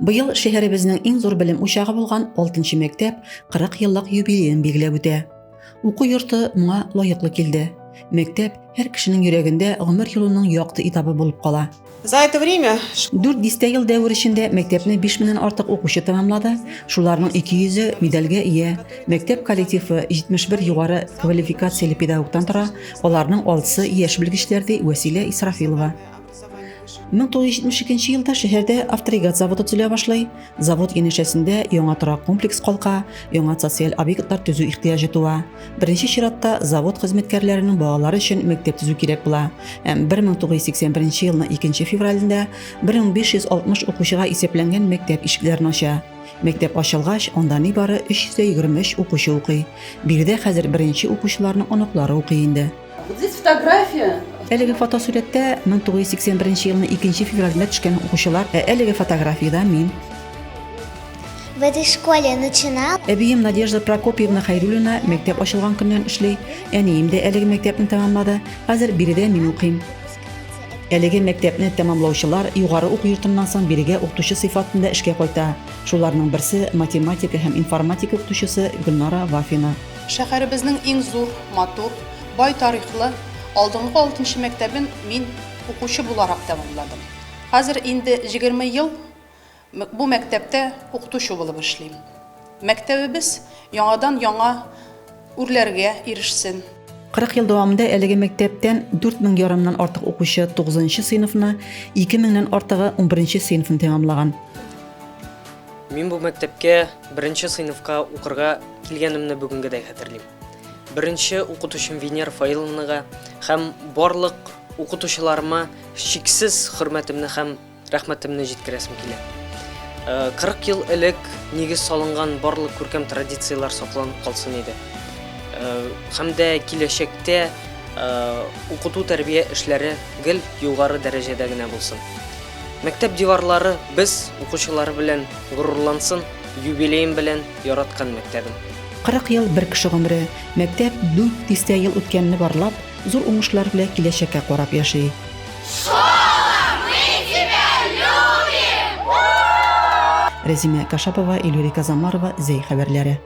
Быел шәһәребезнең иң зур белем учагы булган 6нчы мәктәп 40 еллык юбилеен билгеләп үтә. Уку йорты моңа лаеклы килде. Мәктәп һәр кешенең йөрәгендә гомер юлының якты этабы булып кала. За это время 4 дистә ел дәвер эчендә мәктәпне 5000 артык укучы тәмамлады. Шуларның 200-е медальгә ия. Мәктәп коллективы 71 югары квалификацияле педагогтан тора. Аларның 6-сы яшь белгечләр ди Василия Исрафилова. 1972 елда шәһәрдә авторегат заводы төзелә башлый. Завод янәшәсендә яңа торак комплекс калка, яңа социаль объектлар төзү ихтыяҗы туа. Беренче чиратта завод хезмәткәрләренең балалары өчен мәктәп төзү кирәк була. 1981 елның 2 февралендә 1560 укучыга исәпләнгән мәктәп ишекләрен ача. Мәктәп ачылгач, анда нибары 323 укучы укый. Биредә хәзер беренче укучыларның оныклары укый инде. здесь фотография. Әлеге фотосурәттә 1981 елның 2 февралендә төшкән укучылар, әлеге фотографиядә мин. В этой школе начинал. Әбием Надежда Прокопьевна Хайруллина мәктәп ачылган көннән эшли. Әнием дә әлеге мәктәпне тәмамлады. Хәзер биредә мин укыйм. Әлеге мәктәпне тәмамлаучылар югары уку йортыннан соң бирегә укытучы сыйфатында эшкә кайта. Шуларның берсе математика һәм информатика укытучысы Гөлнара Вафина. Шәһәребезнең иң зур, матур, бай тарихлы алдынгы 6нчы мәктәбен мин укучы буларак тәмамладым. Хәзер инде 20 ел бу мәктәптә укытучы булып эшлим. Мәктәбебез яңадан яңа үрләргә ирешсен. 40 ел дәвамында әлеге мәктәптән 4000 ярымнан артык укучы 9нчы сыйныфны, 2000ннән артыгы 11нче сыйныфын тәмамлаган. Мин бу мәктәпкә беренче сыйныфка укырга килгәнемне бүгенгедәй хәтерлим. Беренче укытучым Венера Фаиловнага һәм барлык укытучыларыма шиксез хөрмәтемне һәм рәхмәтемне җиткерәсем килә. 40 ел элек нигез салынган барлык күркәм традициялар сакланып калсын иде. Һәм дә киләчәктә укыту тәрбия эшләре гел югары дәрәҗәдә генә булсын. Мәктәп диварлары без укучылары белән горурлансын, юбилеем белән яраткан мәктәбем. 40 ел бер кеше гомере, мәктәп 4 дистә ел үткәнне барлап, зур уңышлар белән киләчәккә карап яши. Резимә Кашапова, Илюрия Казамарова, Зәй хәбәрләре.